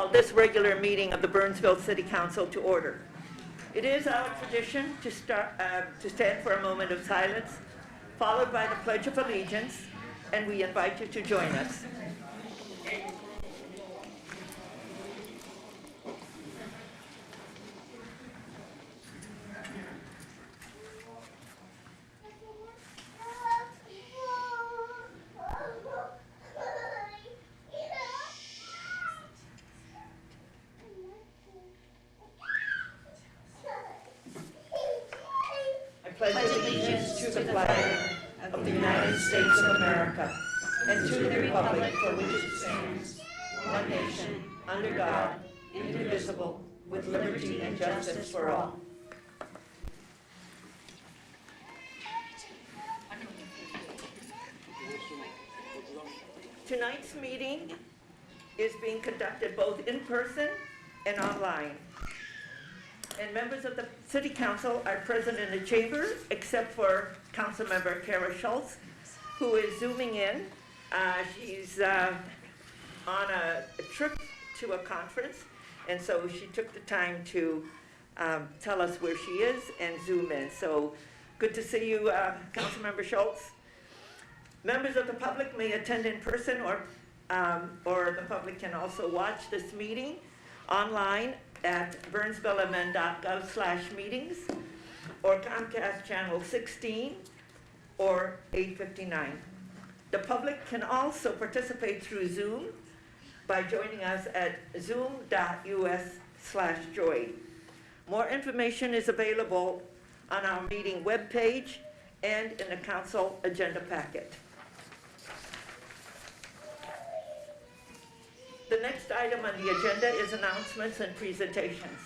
call this regular meeting of the Burnsville City Council to order. It is our tradition to stand for a moment of silence, followed by the Pledge of Allegiance, and we invite you to join us. Pledge allegiance to the flag of the United States of America and to the republic for which it stands, one nation, under God, indivisible, with liberty and justice for all. Tonight's meeting is being conducted both in person and online. And members of the City Council are present in the chamber, except for Councilmember Kara Schultz, who is zooming in. She's on a trip to a conference, and so she took the time to tell us where she is and zoom in. So good to see you, Councilmember Schultz. Members of the public may attend in person, or the public can also watch this meeting online at burnsvillemn.gov/meetings or Comcast channel 16 or 859. The public can also participate through Zoom by joining us at zoom.us/join. More information is available on our meeting webpage and in the council agenda packet. The next item on the agenda is announcements and presentations.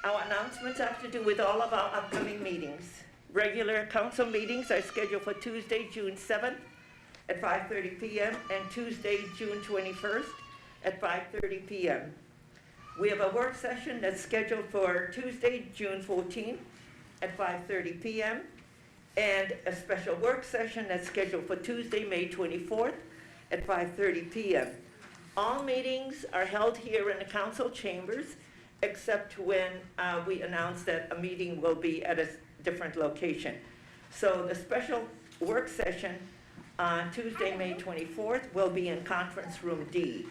Our announcements have to do with all of our upcoming meetings. Regular council meetings are scheduled for Tuesday, June 7th at 5:30 p.m. and Tuesday, June 21st at 5:30 p.m. We have a work session that's scheduled for Tuesday, June 14th at 5:30 p.m. and a special work session that's scheduled for Tuesday, May 24th at 5:30 p.m. All meetings are held here in the council chambers, except when we announce that a meeting will be at a different location. So the special work session on Tuesday, May 24th will be in Conference Room D.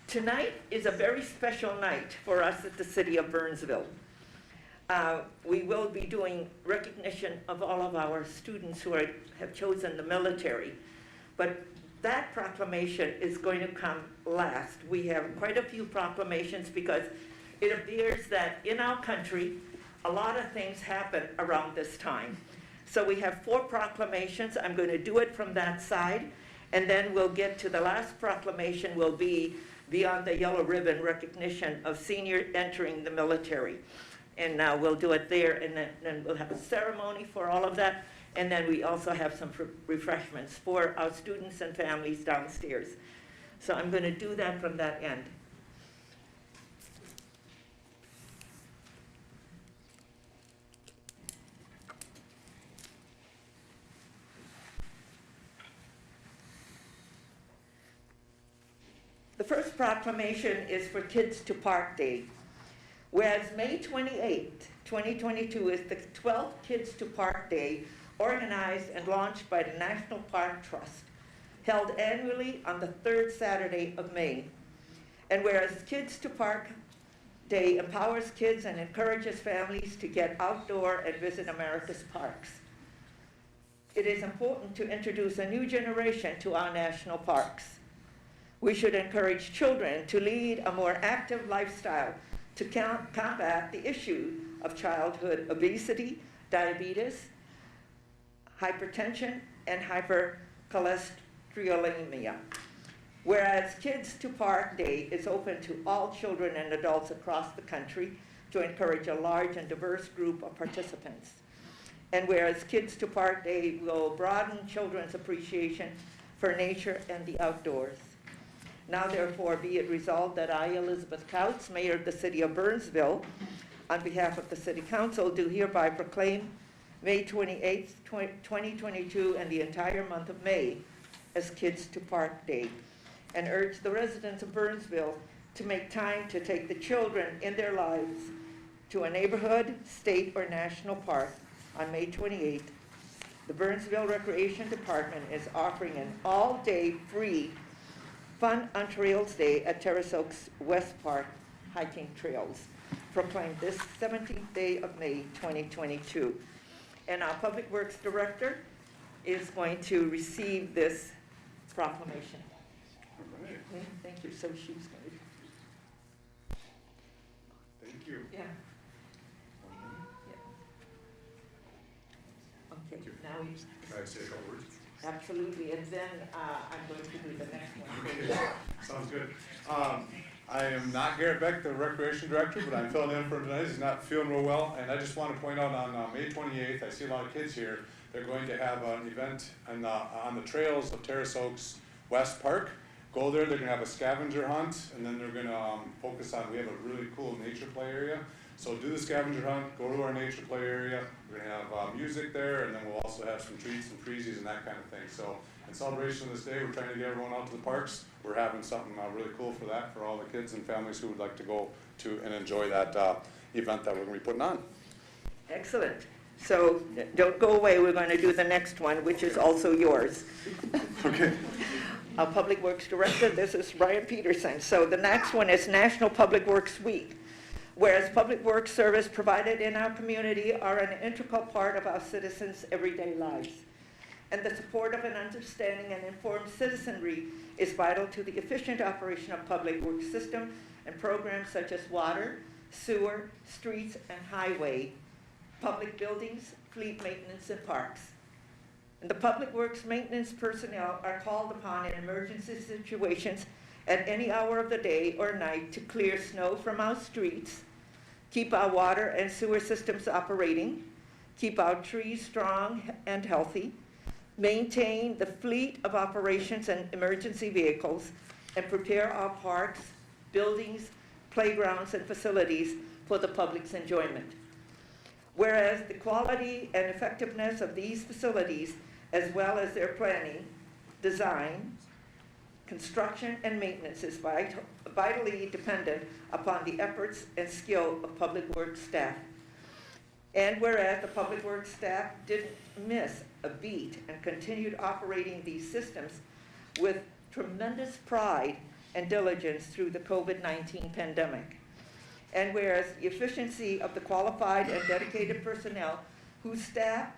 Tonight is a very special night for us at the City of Burnsville. We will be doing recognition of all of our students who have chosen the military, but that proclamation is going to come last. We have quite a few proclamations because it appears that in our country, a lot of things happen around this time. So we have 4 proclamations. I'm going to do it from that side, and then we'll get to the last proclamation will be beyond the yellow ribbon recognition of senior entering the military. And we'll do it there, and then we'll have a ceremony for all of that. And then we also have some refreshments for our students and families downstairs. So I'm going to do that from that end. The first proclamation is for Kids to Park Day. Whereas May 28, 2022 is the 12th Kids to Park Day, organized and launched by the National Park Trust, held annually on the 3rd Saturday of May. And whereas Kids to Park Day empowers kids and encourages families to get outdoor and visit America's parks. It is important to introduce a new generation to our national parks. We should encourage children to lead a more active lifestyle to combat the issue of childhood obesity, diabetes, hypertension, and hypercholesterolemia. Whereas Kids to Park Day is open to all children and adults across the country to encourage a large and diverse group of participants. And whereas Kids to Park Day will broaden children's appreciation for nature and the outdoors. Now therefore be it resolved that I, Elizabeth Couts, Mayor of the City of Burnsville, on behalf of the City Council, do hereby proclaim May 28th, 2022 and the entire month of May as Kids to Park Day. and urge the residents of Burnsville to make time to take the children in their lives to a neighborhood, state, or national park on May 28th. The Burnsville Recreation Department is offering an all-day free Fun on Trails Day at Terrace Oaks West Park hiking trails, proclaimed this 17th day of May 2022. And our Public Works Director is going to receive this proclamation. Right. Okay, thank you. So she's going to. Thank you. Yeah. Okay, Thank you. now we, Can I say a couple words? absolutely, and then I'm going to do the next one. Okay. Sounds good. I am not Garrett Beck, the Recreation Director, but I'm filling in for him tonight. He's not feeling real well, and I just want to point out on May 28th, I see a lot of kids here. They're going to have an event on the trails of Terrace Oaks West Park. Go there, they're going to have a scavenger hunt, and then they're going to focus on, we have a really cool nature play area. So do the scavenger hunt, go to our nature play area. We're going to have music there, and then we'll also have some treats and freezies and that kind of thing. So in celebration of this day, we're trying to get everyone out to the parks. We're having something really cool for that, for all the kids and families who would like to go to and enjoy that event that we're going to be putting on. Excellent. So don't go away. We're going to do the next one, which is also yours. Okay. Our Public Works Director, this is Brian Peterson. So the next one is National Public Works Week. Whereas public works service provided in our community are an integral part of our citizens' everyday lives. And the support of an understanding and informed citizenry is vital to the efficient operation of public works system and programs such as water, sewer, streets, and highway, public buildings, fleet maintenance, and parks. And the public works maintenance personnel are called upon in emergency situations at any hour of the day or night to clear snow from our streets, keep our water and sewer systems operating, keep our trees strong and healthy, maintain the fleet of operations and emergency vehicles, and prepare our parks, buildings, playgrounds, and facilities for the public's enjoyment. Whereas the quality and effectiveness of these facilities, as well as their planning, design, construction, and maintenance is vitally dependent upon the efforts and skill of public works staff. And whereas the public works staff didn't miss a beat and continued operating these systems with tremendous pride and diligence through the COVID-19 pandemic. And whereas the efficiency of the qualified and dedicated personnel who staff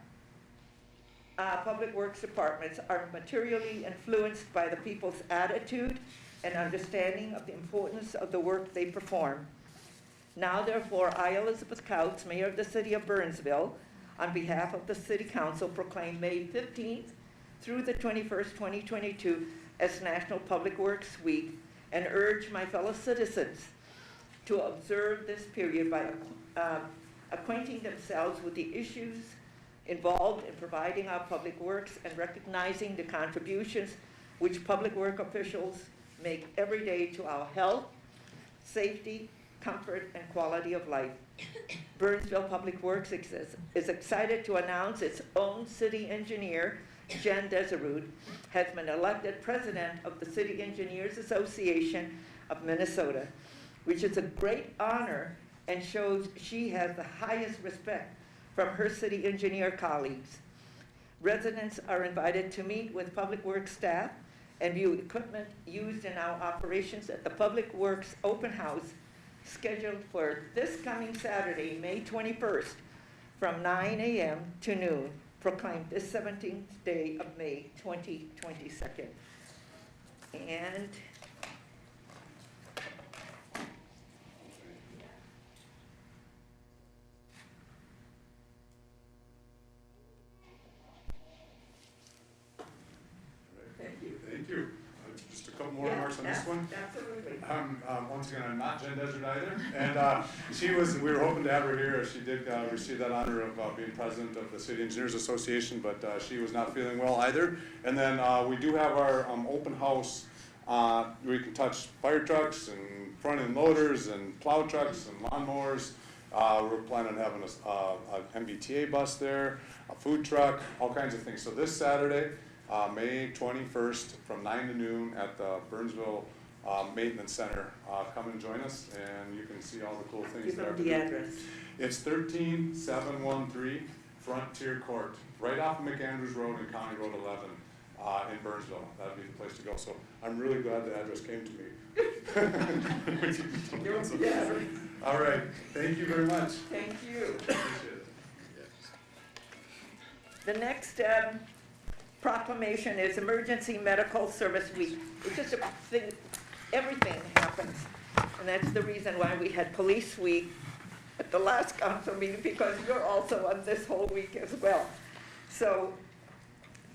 public works departments are materially influenced by the people's attitude and understanding of the importance of the work they perform. Now, therefore, I, Elizabeth Couts, Mayor of the City of Burnsville, on behalf of the City Council, proclaim May 15th through the 21st, 2022 as National Public Works Week and urge my fellow citizens to observe this period by acquainting themselves with the issues involved in providing our public works and recognizing the contributions which public work officials make every day to our health, safety, comfort, and quality of life. Burnsville Public Works is excited to announce its own city engineer, Jen Deserud, has been elected president of the City Engineers Association of Minnesota, which is a great honor and shows she has the highest respect from her city engineer colleagues. Residents are invited to meet with Public Works staff and view equipment used in our operations at the Public Works Open House scheduled for this coming Saturday, May 21st, from 9 a.m. to noon, proclaimed this 17th day of May 2022. And Thank you. Just a couple more remarks on this one. Absolutely. Once again, I'm not Jen Desert either, and we were hoping to have her here. She did receive that honor of being president of the City Engineers Association, but she was not feeling well either. And then we do have our open house where you can touch fire trucks and front end loaders and plow trucks and lawnmowers. We're planning on having an MBTA bus there, a food truck, all kinds of things. So this Saturday, May 21st from 9 to noon at the Burnsville Maintenance Center. Come and join us, and you can see all the cool things. Give that them the address. It's 13713 Frontier Court, right off McAndrews Road and County Road 11 in Burnsville. That'd be the place to go. So I'm really glad the address came to me. Yeah. All right, thank you very much. Thank you. Appreciate it. The next proclamation is Emergency Medical Service Week. It's just a thing, everything happens. And that's the reason why we had Police Week at the last council meeting, because you're also on this whole week as well. So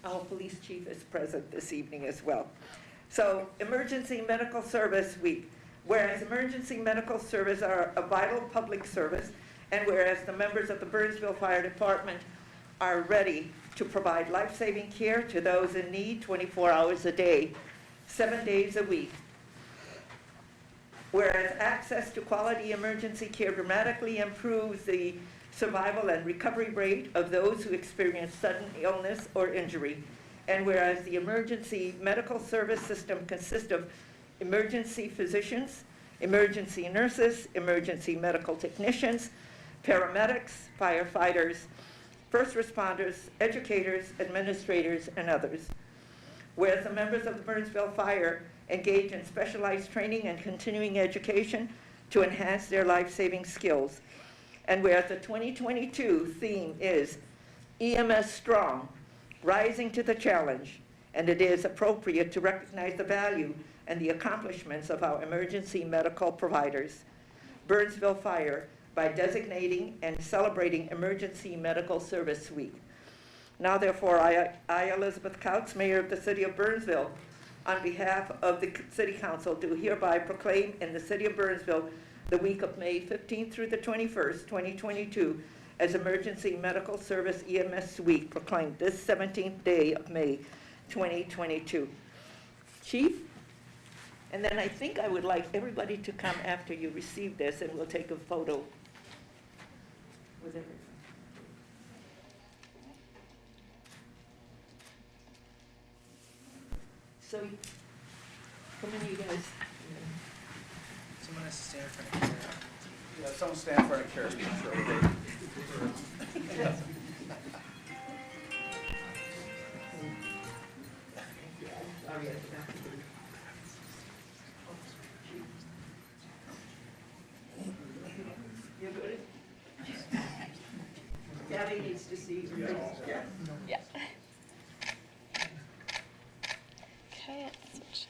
our police chief is present this evening as well. So Emergency Medical Service Week. Whereas emergency medical service are a vital public service, and whereas the members of the Burnsville Fire Department are ready to provide life-saving care to those in need 24 hours a day, 7 days a week. Whereas access to quality emergency care dramatically improves the survival and recovery rate of those who experience sudden illness or injury. And whereas the emergency medical service system consists of emergency physicians, emergency nurses, emergency medical technicians, paramedics, firefighters, first responders, educators, administrators, and others. Whereas the members of the Burnsville Fire engage in specialized training and continuing education to enhance their life-saving skills. And whereas the 2022 theme is EMS Strong, Rising to the Challenge, and it is appropriate to recognize the value and the accomplishments of our emergency medical providers, Burnsville Fire, by designating and celebrating Emergency Medical Service Week. Now therefore, I, Elizabeth Couts, Mayor of the City of Burnsville, on behalf of the City Council, do hereby proclaim in the City of Burnsville the week of May 15th through the 21st, 2022, as Emergency Medical Service EMS Week, proclaimed this 17th day of May 2022. Chief? And then I think I would like everybody to come after you receive this, and we'll take a photo with everyone. So, come in, you guys. Someone has to stand in front of the camera. Yeah, someone stand in front of Carrie. You're good? Gabby needs to see you. Yeah. Yeah. Okay, let's switch.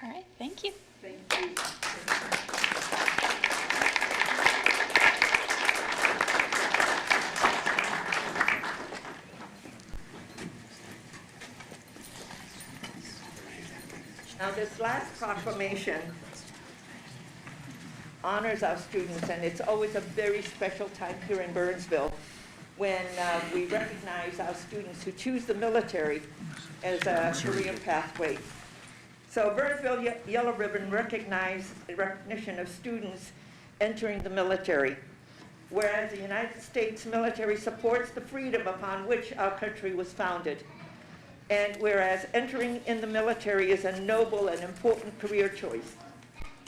All right, thank you. Thank you. Now, this last proclamation honors our students, and it's always a very special time here in Burnsville when we recognize our students who choose the military as a career pathway. So Burnsville Yellow Ribbon recognized the recognition of students entering the military, whereas the United States military supports the freedom upon which our country was founded. And whereas entering in the military is a noble and important career choice,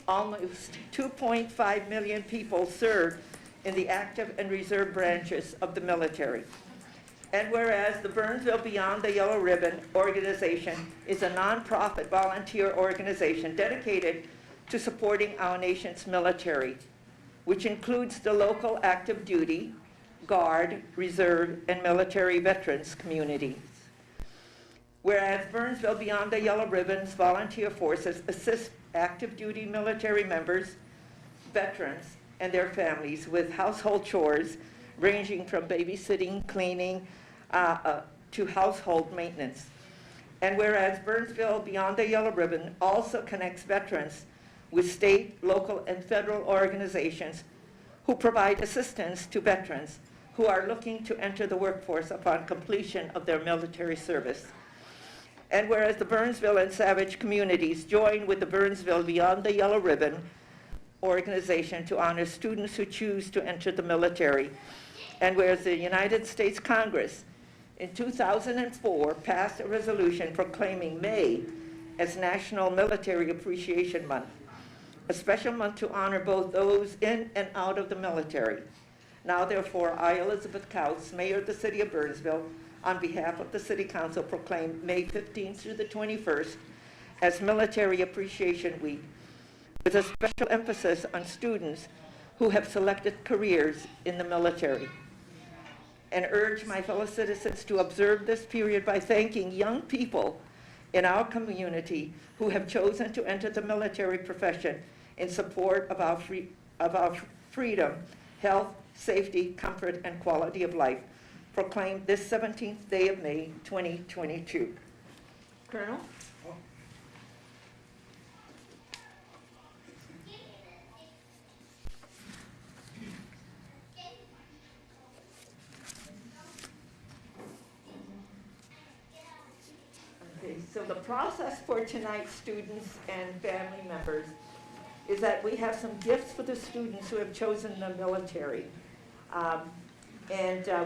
almost 2.5 million people serve in the active and reserve branches of the military. And whereas the Burnsville Beyond the Yellow Ribbon organization is a nonprofit volunteer organization dedicated to supporting our nation's military, which includes the local active duty, Guard, Reserve, and military veterans communities. Whereas Burnsville Beyond the Yellow Ribbon's volunteer forces assist active duty military members, veterans, and their families with household chores ranging from babysitting, cleaning, to household maintenance. And whereas Burnsville Beyond the Yellow Ribbon also connects veterans with state, local, and federal organizations who provide assistance to veterans who are looking to enter the workforce upon completion of their military service. And whereas the Burnsville and Savage communities join with the Burnsville Beyond the Yellow Ribbon organization to honor students who choose to enter the military. And whereas the United States Congress in 2004 passed a resolution proclaiming May as National Military Appreciation Month, a special month to honor both those in and out of the military. Now therefore, I, Elizabeth Kautz, Mayor of the City of Burnsville, on behalf of the City Council, proclaim May 15th through the 21st as Military Appreciation Week, with a special emphasis on students who have selected careers in the military. And urge my fellow citizens to observe this period by thanking young people in our community who have chosen to enter the military profession in support of our freedom, health, safety, comfort, and quality of life, proclaimed this 17th day of May, 2022. Colonel? Okay, so the process for tonight, students and family members, is that we have some gifts for the students who have chosen the military.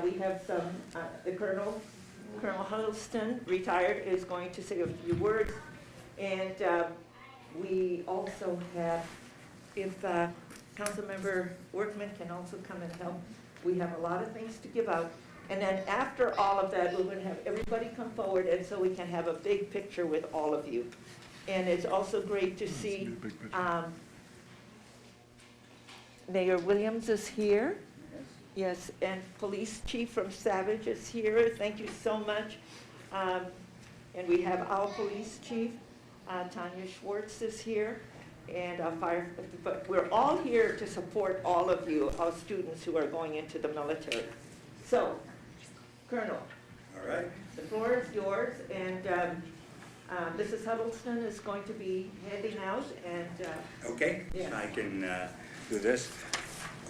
We have some, the Colonel Huddleston, retired, is going to say a few words. And we also have, if Councilmember Workman can also come and help, we have a lot of things to give out. And then after all of that, we're going to have everybody come forward, and so we can have a big picture with all of you. And it's also great to see Mayor Williams is here. Yes, and Police Chief from Savage is here. Thank you so much. And we have our Police Chief, Tanya Schwartz is here, and our fire. But we're all here to support all of you, our students who are going into the military. So, Colonel. All right. The floor is yours, and Mrs. Huddleston is going to be handing out, and Okay, yeah. I can do this.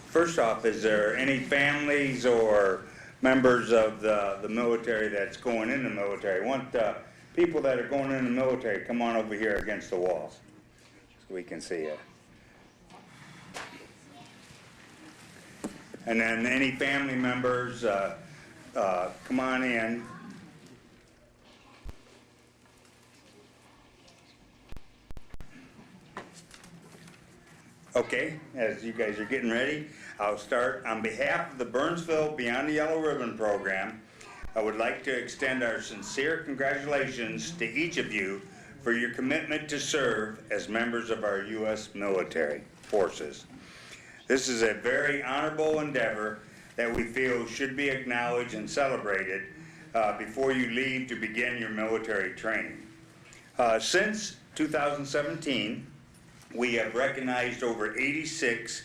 First off, is there any families or members of the military that's going in the military? I want people that are going in the military, come on over here against the walls so we can see you. And then any family members, come on in. Okay, as you guys are getting ready, I'll start. On behalf of the Burnsville Beyond the Yellow Ribbon program, I would like to extend our sincere congratulations to each of you for your commitment to serve as members of our U.S. military forces. This is a very honorable endeavor that we feel should be acknowledged and celebrated before you leave to begin your military training. Since 2017, we have recognized over 86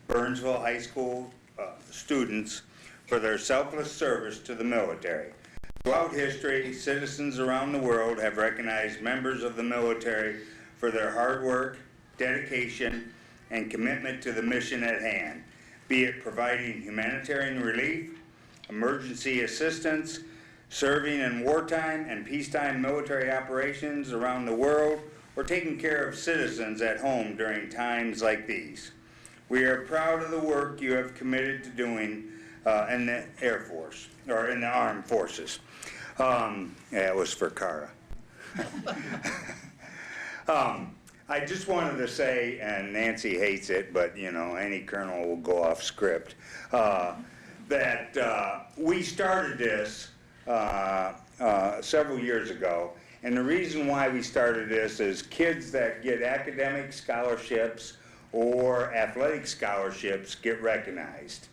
Burnsville High School students for their selfless service to the military. Throughout history, citizens around the world have recognized members of the military for their hard work, dedication, and commitment to the mission at hand, be it providing humanitarian relief, emergency assistance, serving in wartime and peacetime military operations around the world, or taking care of citizens at home during times like these. We are proud of the work you have committed to doing in the Air Force, or in the Armed Forces. Yeah, it was for Cara. I just wanted to say, and Nancy hates it, but you know, any colonel will go off script, that we started this several years ago. And the reason why we started this is kids that get academic scholarships or athletic scholarships get recognized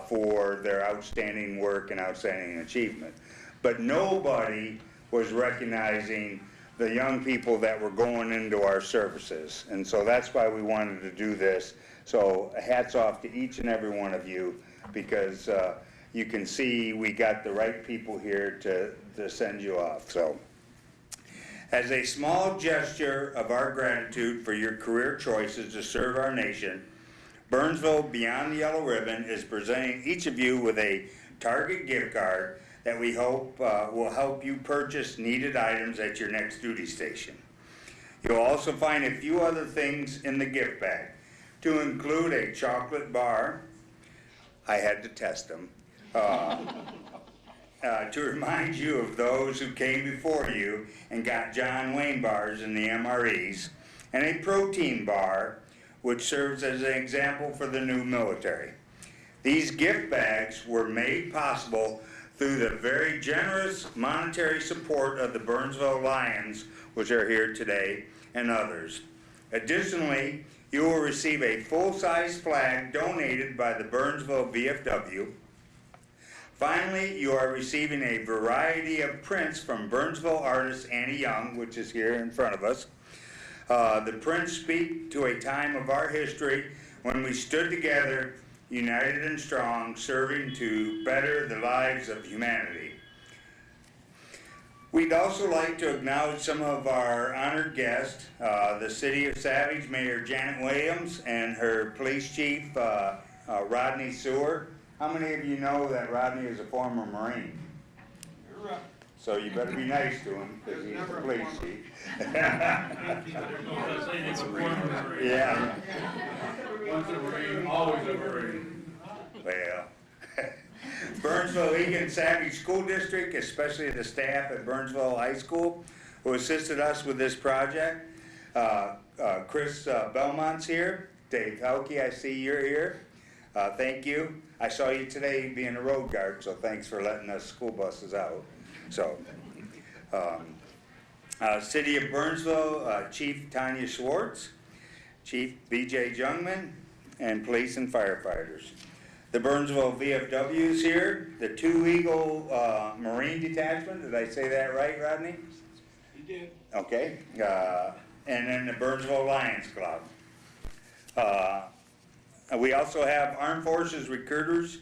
for their outstanding work and outstanding achievement. But nobody was recognizing the young people that were going into our services. And so that's why we wanted to do this. So hats off to each and every one of you, because you can see we got the right people here to send you off. So, as a small gesture of our gratitude for your career choices to serve our nation, Burnsville Beyond the Yellow Ribbon is presenting each of you with a Target gift card that we hope will help you purchase needed items at your next duty station. You'll also find a few other things in the gift bag. to include a chocolate bar. I had to test them. To remind you of those who came before you and got John Wayne bars in the MREs, and a protein bar, which serves as an example for the new military. These gift bags were made possible through the very generous monetary support of the Burnsville Lions, which are here today, and others. Additionally, you will receive a full-size flag donated by the Burnsville VFW. Finally, you are receiving a variety of prints from Burnsville artist Annie Young, which is here in front of us. The prints speak to a time of our history when we stood together, united and strong, serving to better the lives of humanity. We'd also like to acknowledge some of our honored guests, the City of Savage Mayor Janet Williams and her Police Chief Rodney Sewer. How many of you know that Rodney is a former Marine? You're right. So you better be nice to him, because he's the police chief. Yeah. Once a Marine, always a Marine. Well, Burnsville, Egan, Savage School District, especially the staff at Burnsville High School, who assisted us with this project. Chris Belmont's here. Dave Helke, I see you're here. Thank you. I saw you today being a road guard, so thanks for letting us school buses out. So, City of Burnsville, Chief Tanya Schwartz, Chief B.J. Jungman, and police and firefighters. The Burnsville VFW is here, the Two Eagle Marine Detachment, did I say that right, Rodney? You did. Okay, and then the Burnsville Lions Club. We also have Armed Forces recruiters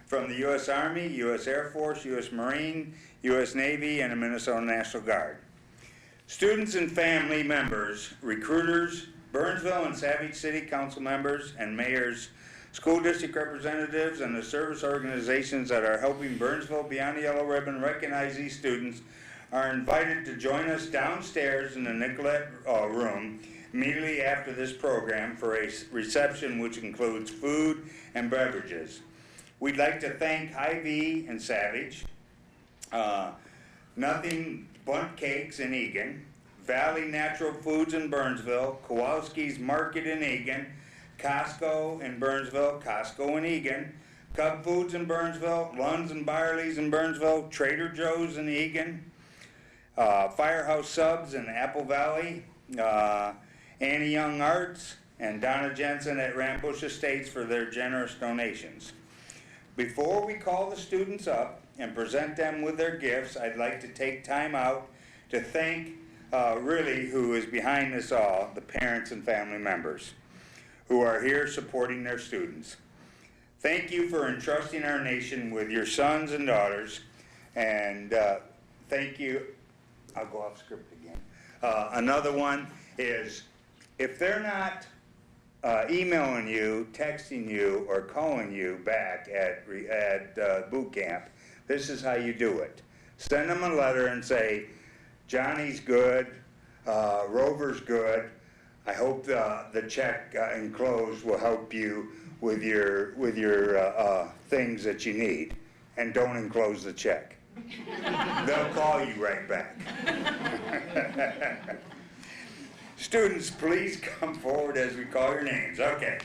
from the U.S. Army, U.S. Air Force, U.S. Marine, U.S. Navy, and the Minnesota National Guard. Students and family members, recruiters, Burnsville and Savage City Council members and mayors, school district representatives, and the service organizations that are helping Burnsville Beyond the Yellow Ribbon recognize these students are invited to join us downstairs in the Nicolette room immediately after this program for a reception which includes food and beverages. We'd like to thank Hy-Vee and Savage, Nothing Bundt Cakes in Egan, Valley Natural Foods in Burnsville, Kowalski's Market in Egan, Costco in Burnsville, Costco in Egan, Cub Foods in Burnsville, Lund's and Byerly's in Burnsville, Trader Joe's in Egan, Firehouse Subs in Apple Valley, Annie Young Arts, and Donna Jensen at Rambush Estates for their generous donations. Before we call the students up and present them with their gifts, I'd like to take time out to thank really who is behind this all, the parents and family members who are here supporting their students. Thank you for entrusting our nation with your sons and daughters, and thank you. I'll go off script again. Another one is, if they're not emailing you, texting you, or calling you back at boot camp, this is how you do it. Send them a letter and say, Johnny's good, Rover's good. I hope the check enclosed will help you with your things that you need, and don't enclose the check. They'll call you right back. Students, please come forward as we call your names. Okay.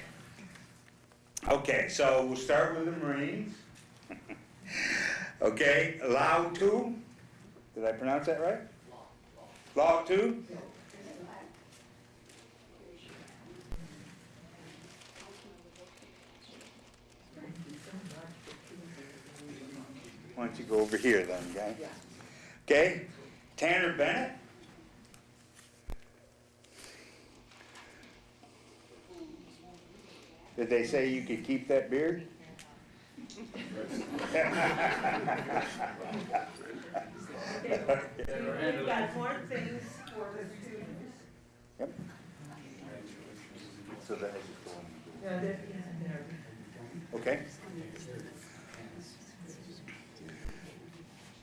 Okay, so we'll start with the Marines. Okay, Lao Tu. Did I pronounce that right? Lao Tu. Why don't you go over here then, guy? Okay, Tanner Bennett. Did they say you could keep that beard? We've got more things for the students. Yep. So that is okay.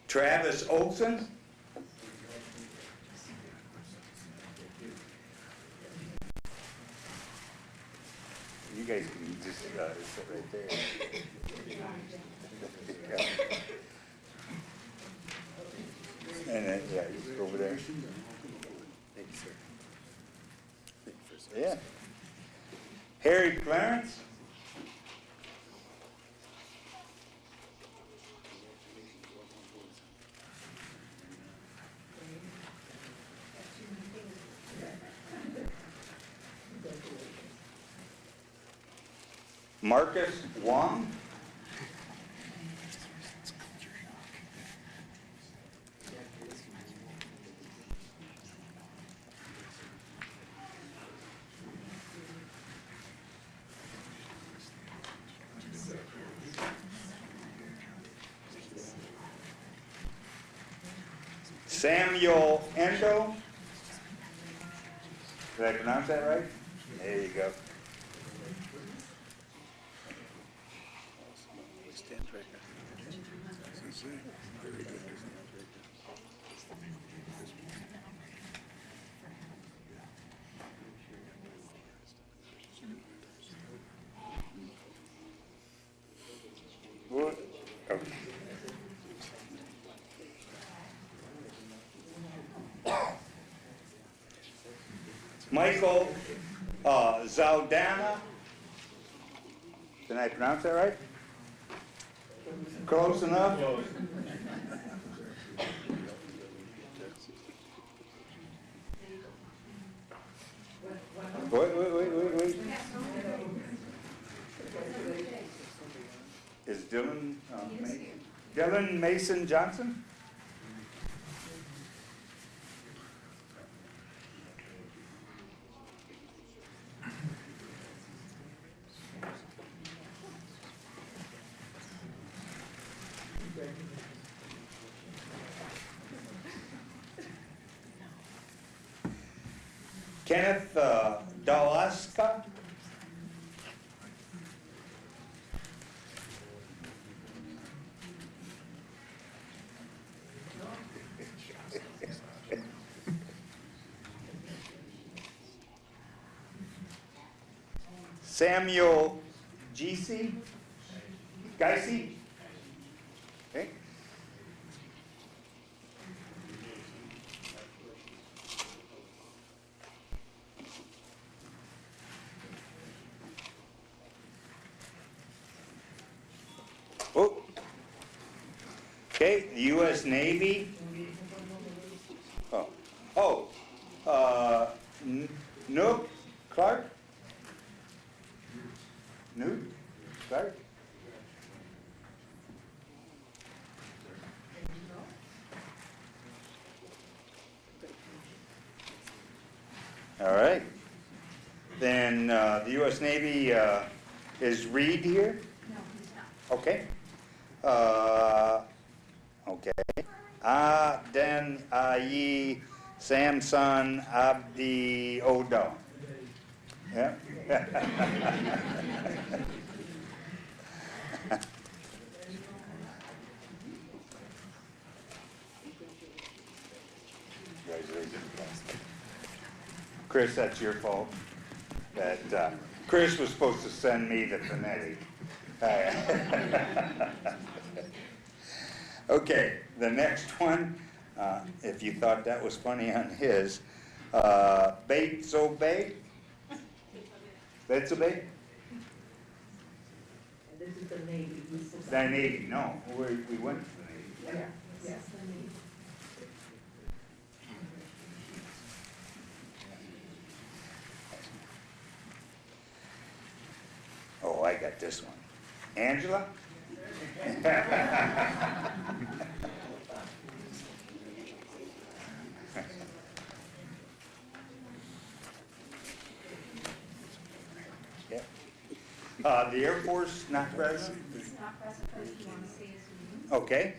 Travis Olson. guys can just sit right there. And then, yeah, just go over there. Thank you, sir. Thank you, sir. Yeah. Harry Clarence. Marcus Wong. Samuel Endo. Did I pronounce that right? There you go. Stand right there. Very good. What? Okay. Michael Zaldana. Did I pronounce that right? Close enough? Wait. Is Dylan, Dylan Mason Johnson? Kenneth Dalaska. Samuel Geisey. Okay. Oh. Okay, the U.S. Navy. Nook Clark. Nook Clark. All right. Then the U.S. Navy is Reed here? No, he's not. Okay. Okay. Aden Ayi Samson Abdi Odo. Yeah. Chris, that's your fault. That Chris was supposed to send me the phonetic. Okay, the next one, if you thought that was funny on his, Bates Obey. Bates Obey? This is the Navy. The Navy, no, we went to the Navy. Yeah, yes, the Navy. Oh, I got this one. Angela? Yep. The Air Force not present? He's not present, but if you want to say his name. Okay.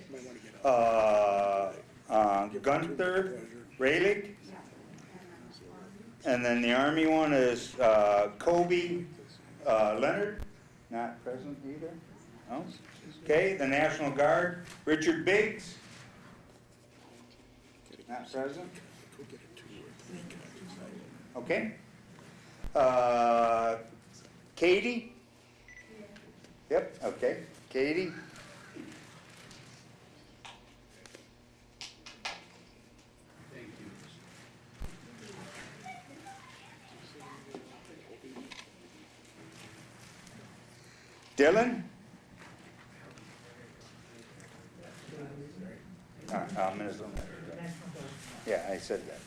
Gunther Rayleigh. And then the Army one is Kobe Leonard, not present either. No? Okay, the National Guard, Richard Biggs, not present. Katie? Yep, okay. Katie? Dylan? Minnesota. Yeah, I said that.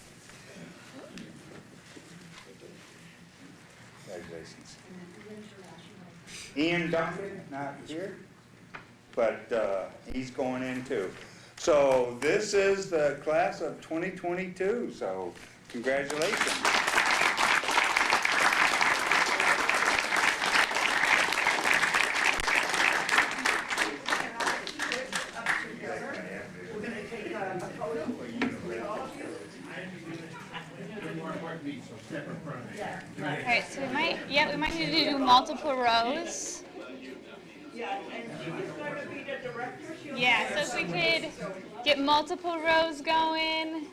Congratulations. Ian Duncan, not here, but he's going in too. So this is the class of 2022, so congratulations. Alright, so we might need to do multiple rows. Yeah, and she's going to be the director. Yeah, so if we could get multiple rows going.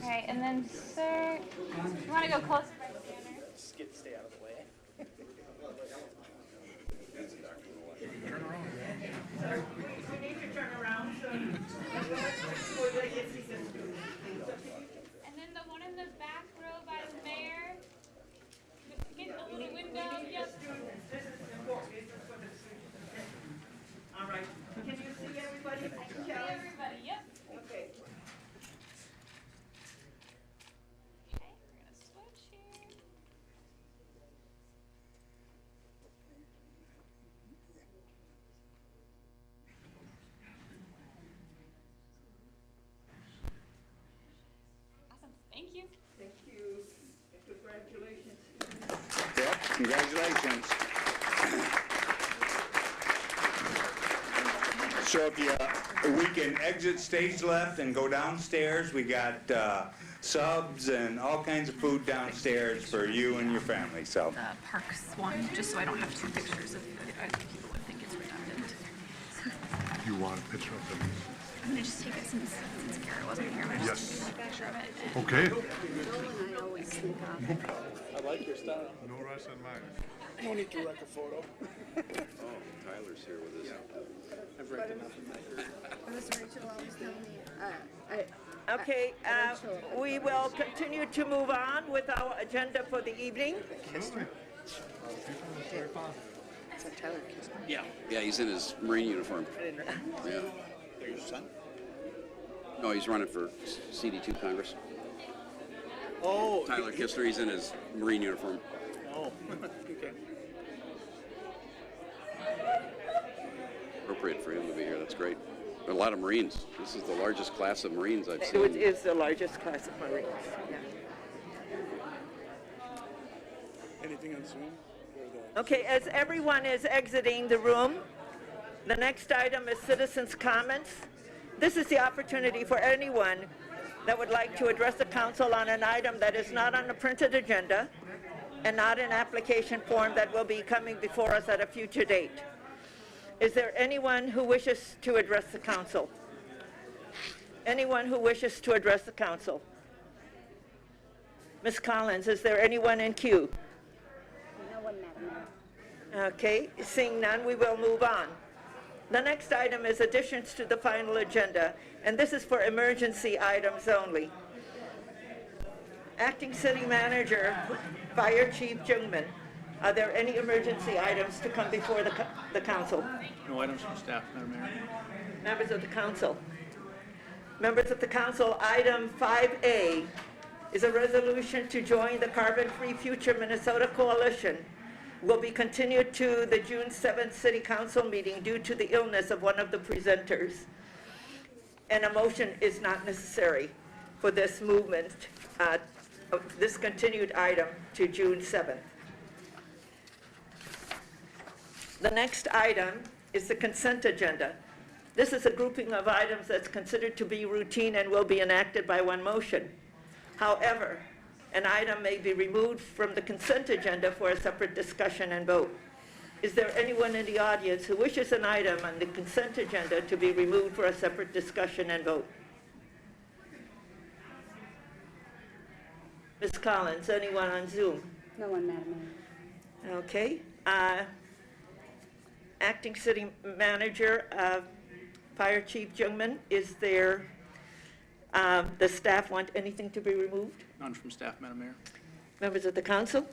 Alright, and then sir, you want to go closer by the banner? Stay out of the way. We need to turn around, so. And then the one in the back row by the mayor. Get the little window. Yep. This is important, this is for the students. All right, can you see everybody? I can see everybody. Yep. Okay. Okay, we're gonna switch here. Awesome. Thank you. Thank you, and congratulations. Yep, congratulations. So if we can exit stage left and go downstairs. We got subs and all kinds of food downstairs for you and your family, so. The parks one, just so I don't have two pictures of, I think people would think it's redundant. You want a picture of them? I'm gonna just take it since Garrett wasn't here, I'm gonna just Yes. take a picture of it. Okay. I like your style. No rush on mine. No need to wreck a photo. Tyler's here with us. I've wrecked enough in my career. Okay, we will continue to move on with our agenda for the evening. Yeah, he's in his Marine uniform. Yeah. Your son? No, he's running for CD2 Congress. Oh. Tyler Kistner, he's in his Marine uniform. Oh, okay. Appropriate for him to be here, that's great. A lot of Marines. This is the largest class of Marines I've It seen. is the largest class of Marines, yeah. Anything on Zoom? Okay, as everyone is exiting the room, the next item is citizens' comments. This is the opportunity for anyone that would like to address the council on an item that is not on the printed agenda and not an application form that will be coming before us at a future date. Is there anyone who wishes to address the council? Anyone who wishes to address the council? Ms. Collins, is there anyone in queue? No one, Madam Mayor. Okay, seeing none, we will move on. The next item is additions to the final agenda, and this is for emergency items only. Acting City Manager, Fire Chief Jungman, are there any emergency items to come before the council? No items from staff, Madam Mayor. Members of the council. Members of the council, item 5A is a resolution to join the Carbon Free Future Minnesota Coalition. Will be continued to the June 7th City Council meeting due to the illness of one of the presenters. And a motion is not necessary for this movement, this continued item to June 7th. The next item is the consent agenda. This is a grouping of items that's considered to be routine and will be enacted by one motion. However, an item may be removed from the consent agenda for a separate discussion and vote. Is there anyone in the audience who wishes an item on the consent agenda to be removed for a separate discussion and vote? Ms. Collins, anyone on Zoom? No one, Madam Mayor. Okay. Acting City Manager, Fire Chief Jungman, is there, the staff want anything to be removed? None from staff, Madam Mayor. Members of the council?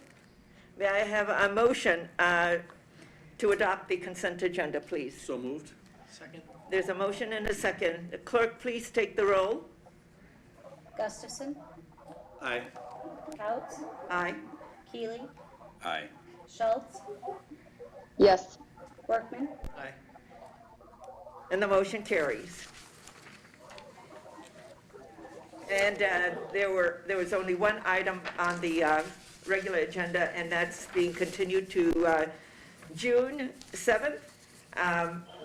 May I have a motion to adopt the consent agenda, please? So moved. Second. There's a motion and a second. The clerk, please take the roll. Gustafson, Aye. Couts, Aye. Keeley, Aye. Schultz, Yes. Workman, Aye. And the motion carries. And there was only one item on the regular agenda, and that's being continued to June 7th.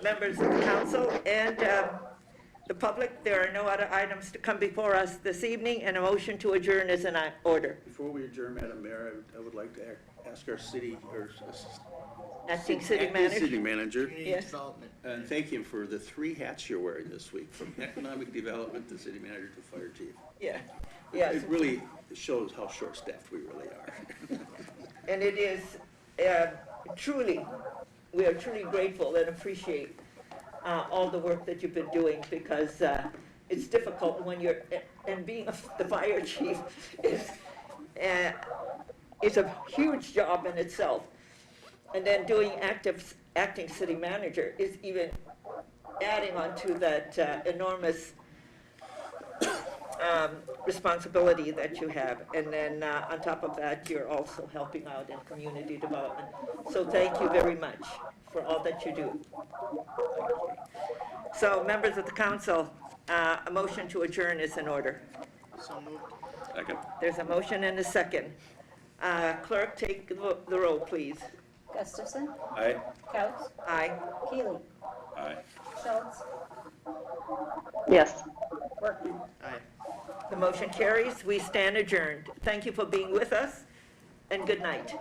Members of the council and the public, there are no other items to come before us this evening, and a motion to adjourn is in order. Before we adjourn, Madam Mayor, I would like to ask our city, or Acting City acting Manager. city manager, Community Yes. development. and thank him for the 3 hats you're wearing this week, from economic development to city manager to fire chief. Yeah, yes. It really shows how short-staffed we really are. And it is truly, we are truly grateful and appreciate all the work that you've been doing, because it's difficult when you're, and being the fire chief is a huge job in itself. And then doing acting city manager is even adding on to that enormous responsibility that you have. And then on top of that, you're also helping out in community development. So thank you very much for all that you do. So members of the council, a motion to adjourn is in order. So moved. Second. There's a motion and a second. Clerk, take the roll, please. Gustafson, Aye. Couts, Aye. Keeley, Aye. Schultz, Yes. Workman. Aye. The motion carries. We stand adjourned. Thank you for being with us, and good night.